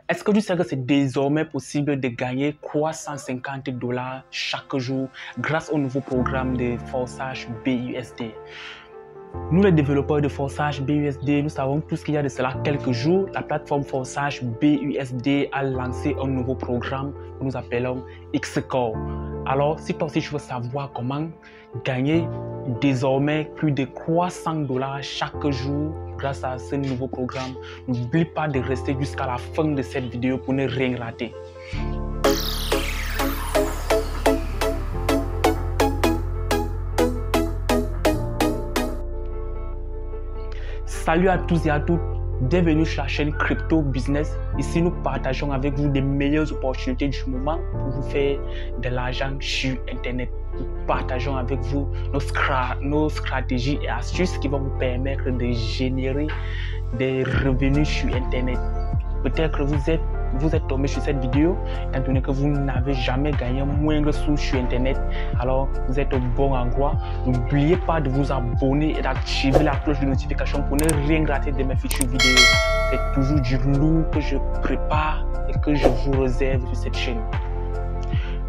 Est-ce que tu sais que c'est désormais possible de gagner $350 chaque jour grâce au nouveau programme de forçage BUSD? Nous, les développeurs de forçage BUSD, nous savons tous qu'il y a de cela quelques jours, la plateforme forçage BUSD a lancé un nouveau programme que nous appelons Xcore. Alors, si toi aussi tu veux savoir comment gagner désormais plus de $300 chaque jour grâce à ce nouveau programme, n'oublie pas de rester jusqu'à la fin de cette vidéo pour ne rien rater. Salut à tous et à toutes, bienvenue sur la chaîne Crypto Business. Ici, nous partageons avec vous les meilleures opportunités du moment pour vous faire de l'argent sur Internet. Nous partageons avec vous nos stratégies et astuces qui vont vous permettre de générer des revenus sur Internet. Peut-être que vous êtes tombé sur cette vidéo, étant donné que vous n'avez jamais gagné moindre sous sur Internet, alors vous êtes au bon endroit. N'oubliez pas de vous abonner et d'activer la cloche de notification pour ne rien rater de mes futures vidéos. C'est toujours du lourd que je prépare et que je vous réserve sur cette chaîne.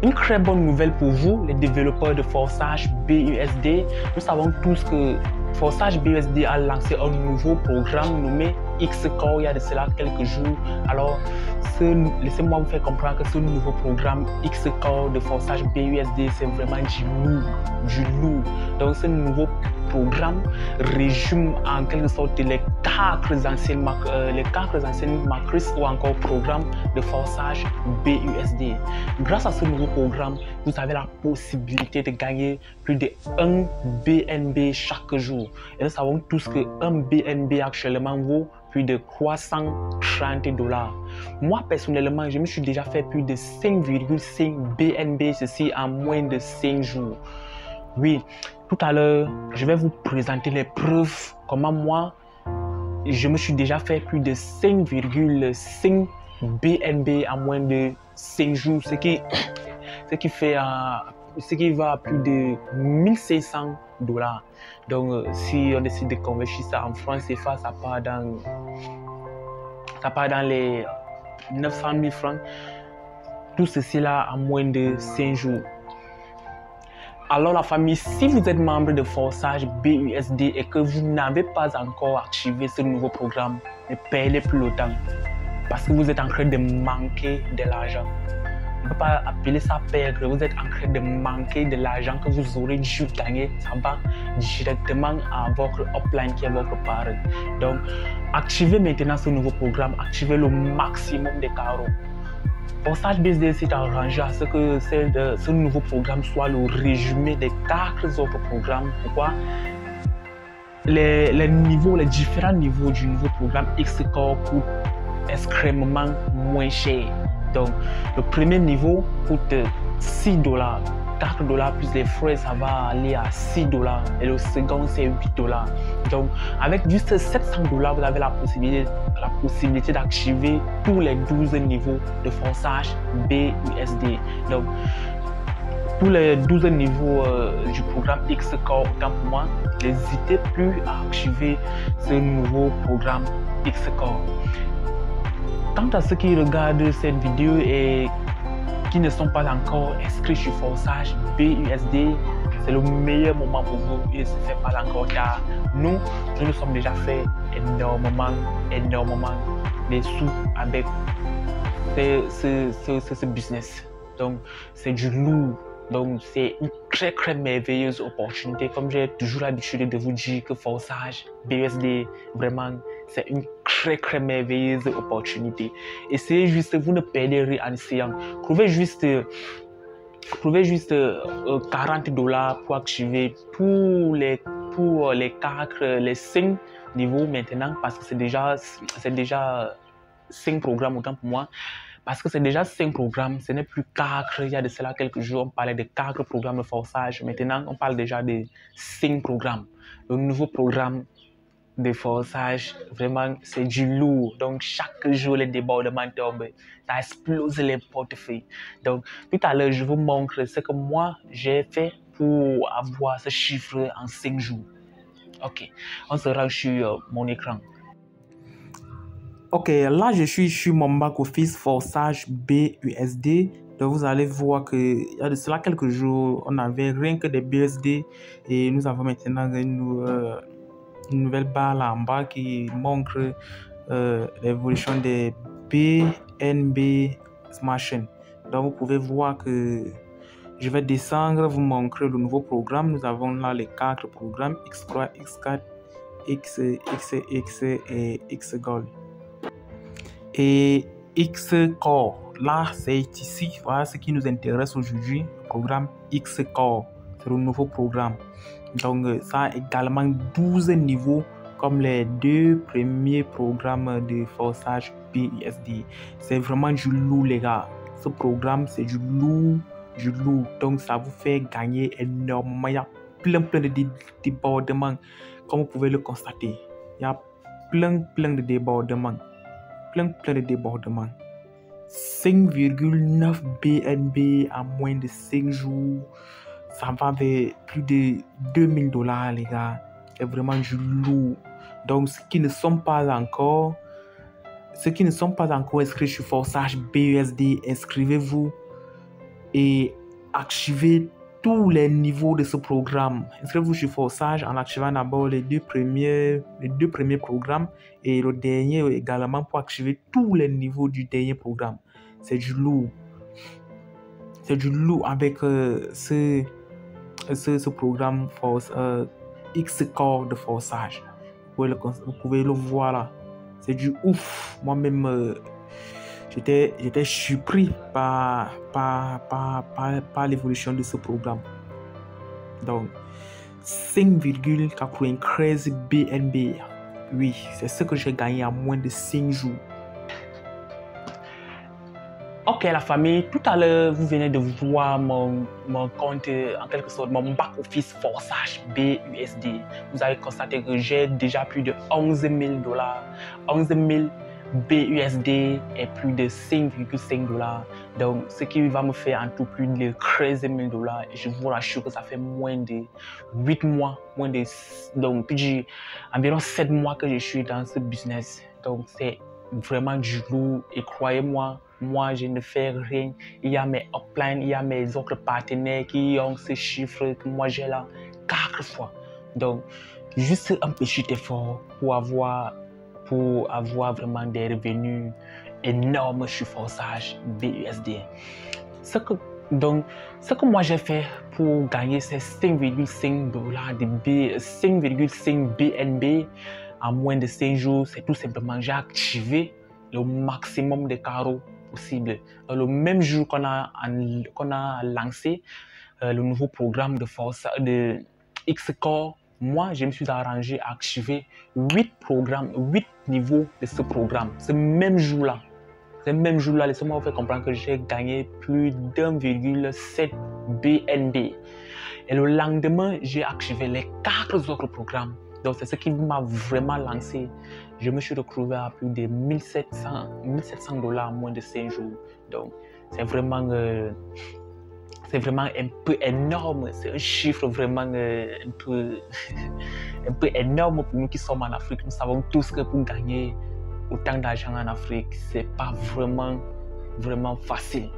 Une très bonne nouvelle pour vous, les développeurs de forçage BUSD. Nous savons tous que forçage BUSD a lancé un nouveau programme nommé Xcore il y a de cela quelques jours. Alors, laissez-moi vous faire comprendre que ce nouveau programme Xcore de forçage BUSD, c'est vraiment du lourd. Donc, ce nouveau programme résume en quelque sorte les quatre anciennes matrices ou encore programmes de forçage BUSD. Grâce à ce nouveau programme, vous avez la possibilité de gagner plus de 1 BNB chaque jour. Et nous savons tous que 1 BNB actuellement vaut plus de $330. Moi, personnellement, je me suis déjà fait plus de 5,5 BNB, ceci en moins de 5 jours. Oui, tout à l'heure, je vais vous présenter les preuves comment moi, je me suis déjà fait plus de 5,5 BNB en moins de 5 jours, ce qui va à plus de $1 500. Donc, si on décide de convertir ça en francs CFA, ça part dans les 900 000 francs. Tout ceci là en moins de 5 jours. Alors la famille, si vous êtes membre de forçage BUSD et que vous n'avez pas encore activé ce nouveau programme, ne perdez plus le temps parce que vous êtes en train de manquer de l'argent. On ne peut pas appeler ça perdre, vous êtes en train de manquer de l'argent que vous aurez dû gagner. Ça va directement à votre upline qui est votre parent. Donc, activez maintenant ce nouveau programme, activez le maximum de carreaux. Forçage BUSD s'est arrangé à ce que ce nouveau programme soit le résumé des 4 autres programmes. Pourquoi? Les différents niveaux du nouveau programme Xcore coûtent extrêmement moins cher. Donc, le premier niveau coûte $6. $4 plus les frais, ça va aller à $6. Et le second, c'est $8. Donc, avec juste $700, vous avez la possibilité d'activer tous les 12 niveaux de forçage BUSD. Donc, tous les 12 niveaux du programme Xcore, autant pour moi, n'hésitez plus à activer ce nouveau programme Xcore. Quant à ceux qui regardent cette vidéo et qui ne sont pas encore inscrits sur forçage BUSD, c'est le meilleur moment pour vous. Il ne se fait pas encore car nous sommes déjà fait énormément de sous avec ce business. Donc c'est du lourd. Donc c'est une très merveilleuse opportunité. Comme j'ai toujours l'habitude de vous dire que forçage BUSD, vraiment, c'est une très merveilleuse opportunité. Essayez juste, vous ne perdez rien en essayant. Trouvez juste $40 pour activer tous les 5 niveaux maintenant, parce que c'est déjà 5 programmes autant pour moi. Parce que c'est déjà 5 programmes, ce n'est plus 4. Il y a de cela quelques jours, on parlait de 4 programmes de forçage. Maintenant, on parle déjà de 5 programmes. Le nouveau programme de forçage, vraiment, c'est du lourd. Donc, chaque jour, les débordements tombent. Ça explose les portefeuilles. Donc, tout à l'heure, je vous montre ce que moi, j'ai fait pour avoir ce chiffre en 5 jours. OK, on se rend sur mon écran. Ok, là je suis sur mon back office forçage BUSD. Donc vous allez voir que il y a de cela quelques jours, on avait rien que des BUSD et nous avons maintenant une nouvelle barre là en bas qui montre l'évolution des BNB Smashing. Donc vous pouvez voir que je vais descendre, vous montrer le nouveau programme. Nous avons là les 4 programmes X3, X4, XX et X-Gold. Et X-Core, là c'est ici, voilà ce qui nous intéresse aujourd'hui, le programme X-Core, c'est le nouveau programme. Donc ça a également 12 niveaux comme les 2 premiers programmes de forçage BUSD. C'est vraiment du lourd les gars, ce programme c'est du lourd, donc ça vous fait gagner énormément. Il y a plein de débordements comme vous pouvez le constater, il y a plein de débordements. Plein de débordements. 5,9 BNB en moins de 5 jours. Ça va vers plus de $2000 les gars. C'est vraiment du lourd. Donc ceux qui ne sont pas encore inscrits sur forçage BUSD, inscrivez-vous et activez tous les niveaux de ce programme. Inscrivez-vous sur forçage en activant d'abord les deux premiers programmes et le dernier également pour activer tous les niveaux du dernier programme. C'est du lourd. C'est du lourd avec ce programme X-Core de forçage. Vous pouvez le voir là. C'est du ouf. Moi-même, j'étais surpris par l'évolution de ce programme. Donc, 5,93 BNB. Oui, c'est ce que j'ai gagné en moins de 5 jours. Ok la famille, tout à l'heure vous venez de voir mon compte, en quelque sorte mon back office forçage BUSD. Vous avez constaté que j'ai déjà plus de $11 000, 11 000 BUSD et plus de $5,5. Donc ce qui va me faire en tout plus de $13 000. Et je vous rassure que ça fait moins de 8 mois, donc puis environ 7 mois que je suis dans ce business. Donc c'est vraiment du lourd et croyez-moi, moi je ne fais rien. Il y a mes uplines, il y a mes autres partenaires qui ont ces chiffres que moi j'ai là 4 fois. Donc juste un petit effort pour avoir vraiment des revenus énormes sur forçage BUSD. Ce que moi j'ai fait pour gagner ces $5,5 5,5 BNB en moins de 5 jours, c'est tout simplement j'ai activé le maximum de carreaux possible. Dans le même jour qu'on a lancé le nouveau programme de X-Core, moi je me suis arrangé à activer 8 niveaux de ce programme. Ce même jour-là, laissez-moi vous faire comprendre que j'ai gagné plus d'1,7 BNB. Et le lendemain, j'ai activé les 4 autres programmes. Donc c'est ce qui m'a vraiment lancé. Je me suis retrouvé à plus de $1,700 en moins de 5 jours. Donc c'est vraiment un peu énorme. C'est un chiffre vraiment un peu énorme pour nous qui sommes en Afrique. Nous savons tous que pour gagner autant d'argent en Afrique, c'est pas vraiment facile.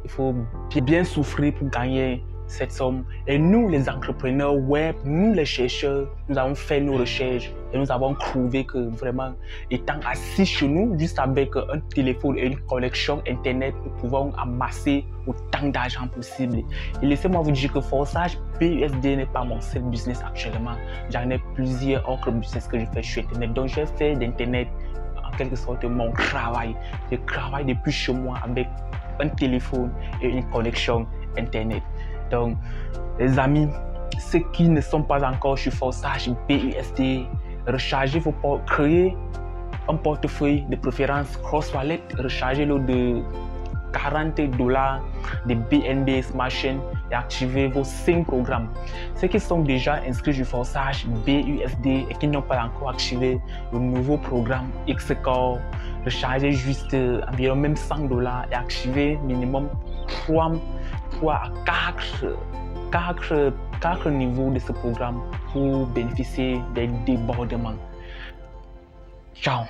Il faut bien souffrir pour gagner cette somme. Et nous, les entrepreneurs web, nous les chercheurs, nous avons fait nos recherches et nous avons trouvé que vraiment, étant assis chez nous, juste avec un téléphone et une connexion Internet, nous pouvons amasser autant d'argent possible. Et laissez-moi vous dire que forçage BUSD n'est pas mon seul business actuellement. J'en ai plusieurs autres business que je fais sur Internet. Donc, j'ai fait d'Internet en quelque sorte mon travail. Je travaille depuis chez moi avec un téléphone et une connexion Internet. Donc, les amis, ceux qui ne sont pas encore sur forçage BUSD, rechargez créez un portefeuille de préférence cross-wallet, rechargez-le de $40 de BNB Smashing et activez vos 5 programmes. Ceux qui sont déjà inscrits sur forçage BUSD et qui n'ont pas encore activé le nouveau programme X-Core, rechargez juste environ même $100 et activez minimum 3 à 4 niveaux de ce programme pour bénéficier des débordements. Ciao!